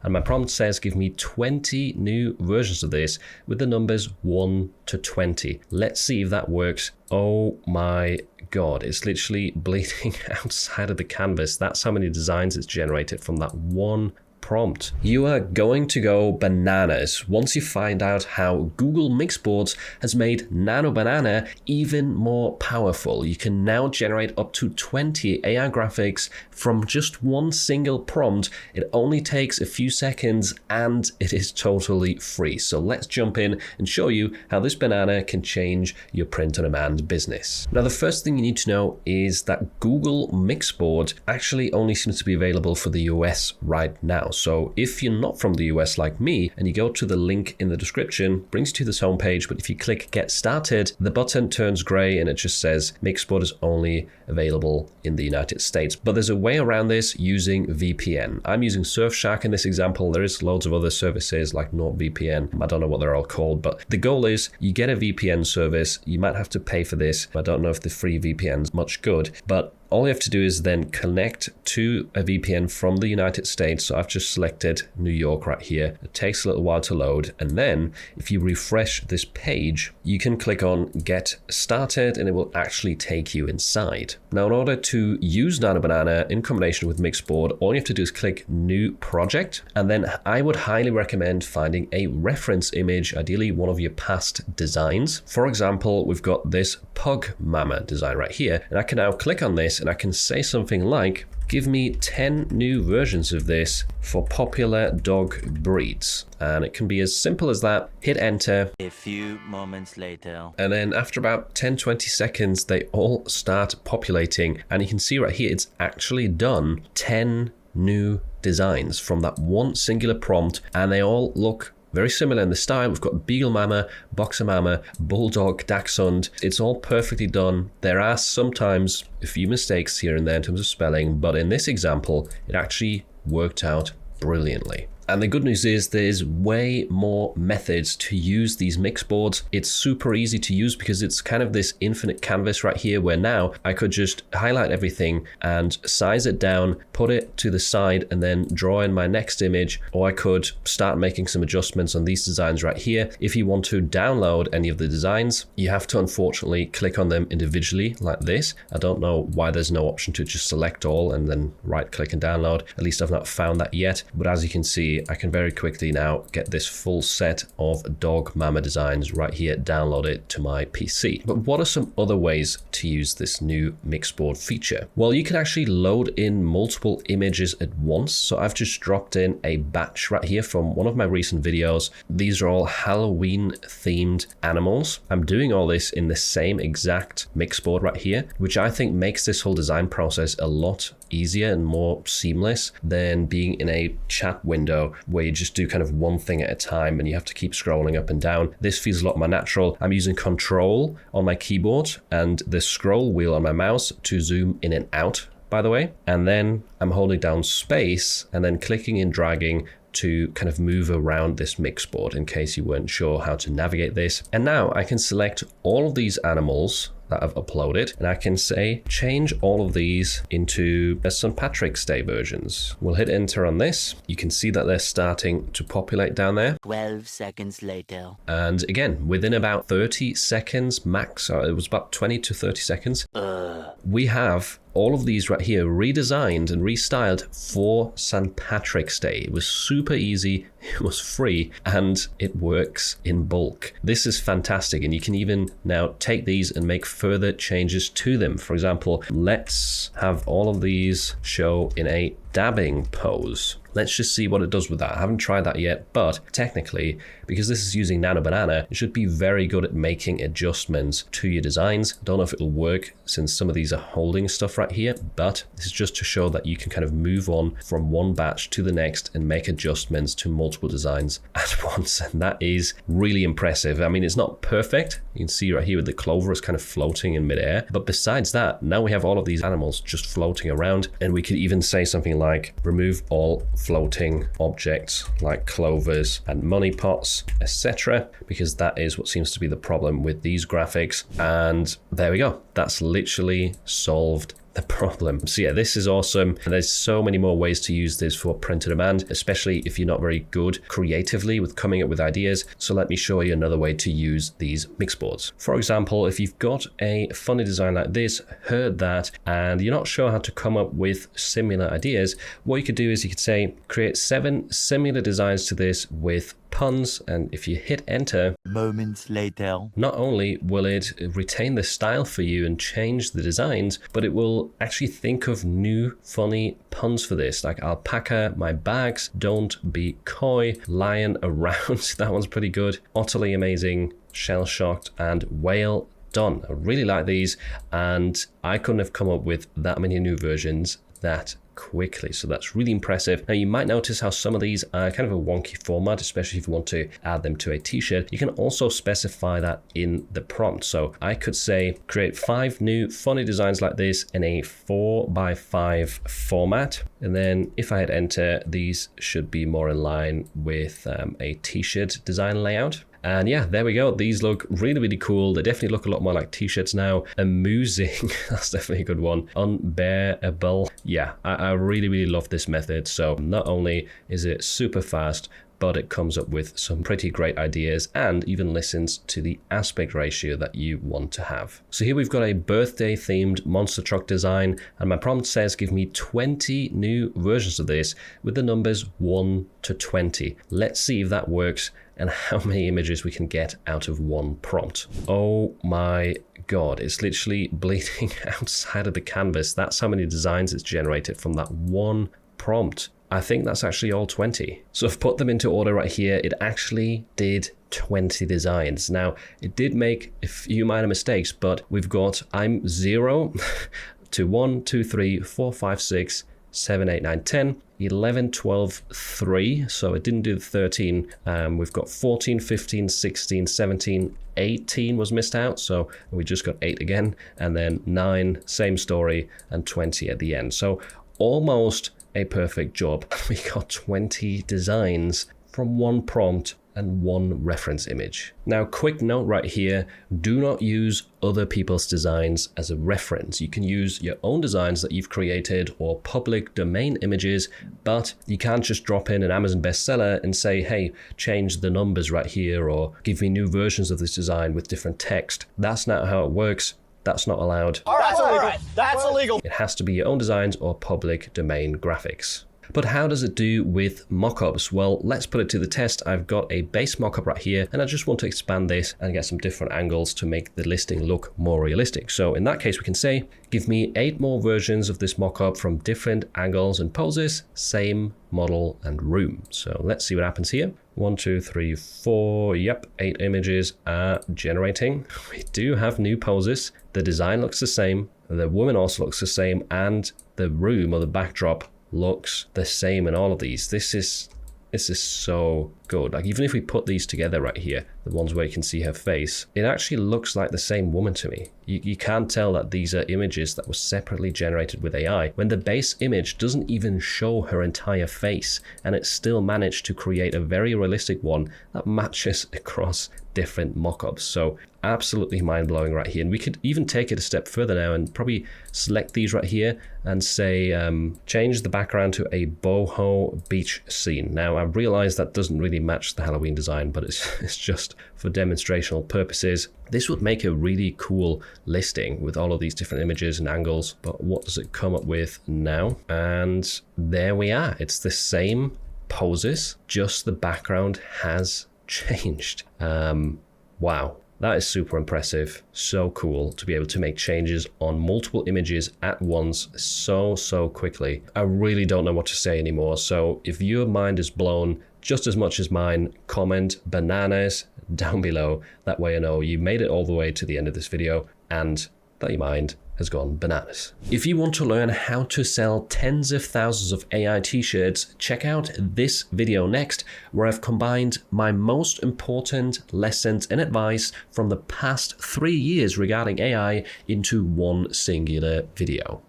And my prompt says give me 20 new versions of this with the numbers 1 to 20. Let's see if that works. Oh my God, it's literally bleeding outside of the canvas. That's how many designs it's generated from that one prompt. You are going to go bananas once you find out how Google Mixboards has made Nano Banana even more powerful. You can now generate up to 20 AI graphics from just one single prompt. It only takes a few seconds and it is totally free. So let's jump in and show you how this banana can change your print-on-demand business. Now, the first thing you need to know is that Google Mixboard actually only seems to be available for the US right now. So if you're not from the US like me and you go to the link in the description, brings you to this homepage, but if you click get started, the button turns gray and it just says Mixboard is only available in the United States. But there's a way around this using VPN. I'm using Surfshark in this example. There is loads of other services like NordVPN. I don't know what they're all called, but the goal is you get a VPN service. You might have to pay for this. I don't know if the free VPN is much good, but all you have to do is then connect to a VPN from the United States. So I've just selected New York right here. It takes a little while to load. And then if you refresh this page, you can click on get started and it will actually take you inside. Now, in order to use Nano Banana in combination with Mixboard, all you have to do is click new project. And then I would highly recommend finding a reference image, ideally one of your past designs. For example, we've got this Pug Mama design right here. And I can now click on this and I can say something like, give me 10 new versions of this for popular dog breeds. And it can be as simple as that. Hit enter. A few moments later. And then after about 10-20 seconds, they all start populating. And you can see right here, it's actually done 10 new designs from that one singular prompt. And they all look very similar in the style. We've got Beagle Mama, Boxer Mama, Bulldog, Dachshund. It's all perfectly done. There are sometimes a few mistakes here and there in terms of spelling, but in this example, it actually worked out brilliantly. And the good news is there's way more methods to use these Mixboards. It's super easy to use because it's kind of this infinite canvas right here where now I could just highlight everything and size it down, put it to the side and then draw in my next image, or I could start making some adjustments on these designs right here. If you want to download any of the designs, you have to unfortunately click on them individually like this. I don't know why there's no option to just select all and then right click and download. At least I've not found that yet. But as you can see, I can very quickly now get this full set of dog mama designs right here, download it to my PC. But what are some other ways to use this new Mixboard feature? Well, you can actually load in multiple images at once. So I've just dropped in a batch right here from one of my recent videos. These are all Halloween themed animals. I'm doing all this in the same exact Mixboard right here, which I think makes this whole design process a lot easier and more seamless than being in a chat window where you just do kind of one thing at a time and you have to keep scrolling up and down. This feels a lot more natural. I'm using Control on my keyboard and the scroll wheel on my mouse to zoom in and out, by the way. And then I'm holding down space and then clicking and dragging to kind of move around this Mixboard in case you weren't sure how to navigate this. And now I can select all of these animals that I've uploaded and I can say change all of these into St. Patrick's Day versions. We'll hit enter on this. You can see that they're starting to populate down there. 12 seconds later. And again, within about 30 seconds max, it was about 20 to 30 seconds, we have all of these right here redesigned and restyled for St. Patrick's Day. It was super easy, it was free, and it works in bulk. This is fantastic, and you can even now take these and make further changes to them. For example, let's have all of these show in a dabbing pose. Let's just see what it does with that. I haven't tried that yet, but technically, because this is using Nano Banana, it should be very good at making adjustments to your designs. Don't know if it'll work since some of these are holding stuff right here, but this is just to show that you can kind of move on from one batch to the next and make adjustments to multiple designs at once. And that is really impressive. I mean, it's not perfect. You can see right here with the clover is kind of floating in midair. But besides that, now we have all of these animals just floating around, and we could even say something like remove all floating objects like clovers and money pots, etc., because that is what seems to be the problem with these graphics. And there we go. That's literally solved the problem. So yeah, this is awesome. There's so many more ways to use this for print on demand, especially if you're not very good creatively with coming up with ideas. So let me show you another way to use these Mixboards. For example, if you've got a funny design like this, heard that, and you're not sure how to come up with similar ideas, what you could do is you could say, create 7 similar designs to this with puns, and if you hit enter, Moments later. not only will it retain the style for you and change the designs, but it will actually think of new funny puns for this, like alpaca, my bags, don't be coy, lion around, that one's pretty good, utterly amazing, shell shocked, and whale done. I really like these, and I couldn't have come up with that many new versions that quickly, so that's really impressive. Now you might notice how some of these are kind of a wonky format, especially if you want to add them to a t-shirt. You can also specify that in the prompt. So I could say create 5 new funny designs like this in a 4x5 format, and then if I hit enter, these should be more in line with a t-shirt design layout. And yeah, there we go. These look really, really cool. They definitely look a lot more like t-shirts now. Amusing, that's definitely a good one. Unbearable. Yeah, I really, really love this method. So not only is it super fast, but it comes up with some pretty great ideas and even listens to the aspect ratio that you want to have. So here we've got a birthday themed monster truck design, and my prompt says give me 20 new versions of this with the numbers 1 to 20. Let's see if that works and how many images we can get out of one prompt. Oh my God, it's literally bleeding outside of the canvas. That's how many designs it's generated from that one prompt. I think that's actually all 20. So I've put them into order right here. It actually did 20 designs. Now, it did make a few minor mistakes, but we've got I'm 0 to 1, 2, 3, 4, 5, 6, 7, 8, 9, 10, 11, 12, 3. So it didn't do the 13. We've got 14, 15, 16, 17, 18 was missed out. So we just got 8 again. And then 9, same story, and 20 at the end. So almost a perfect job. We got 20 designs from one prompt and one reference image. Now, quick note right here, do not use other people's designs as a reference. You can use your own designs that you've created or public domain images, but you can't just drop in an Amazon bestseller and say, hey, change the numbers right here or give me new versions of this design with different text. That's not how it works. That's not allowed. That's illegal. That's illegal. It has to be your own designs or public domain graphics. But how does it do with mockups? Well, let's put it to the test. I've got a base mockup right here, and I just want to expand this and get some different angles to make the listing look more realistic. So in that case, we can say, give me 8 more versions of this mockup from different angles and poses, same model and room. So let's see what happens here. 1, 2, 3, 4. Yep, 8 images are generating. We do have new poses. The design looks the same. The woman also looks the same, and the room or the backdrop looks the same in all of these. This is so good. Like, even if we put these together right here, the ones where you can see her face, it actually looks like the same woman to me. You can't tell that these are images that were separately generated with AI when the base image doesn't even show her entire face, and it still managed to create a very realistic one that matches across different mockups. So absolutely mind-blowing right here. And we could even take it a step further now and probably select these right here and say change the background to a boho beach scene. Now, I realize that doesn't really match the Halloween design, but it's just for demonstrational purposes. This would make a really cool listing with all of these different images and angles, but what does it come up with now? And there we are. It's the same poses, just the background has changed. Wow. That is super impressive. So cool to be able to make changes on multiple images at once so quickly. I really don't know what to say anymore. So if your mind is blown just as much as mine, comment bananas down below. That way I know you made it all the way to the end of this video and that your mind has gone bananas. If you want to learn how to sell tens of thousands of AI t-shirts, check out this video next, where I've combined my most important lessons and advice from the past 3 years regarding AI into one singular video.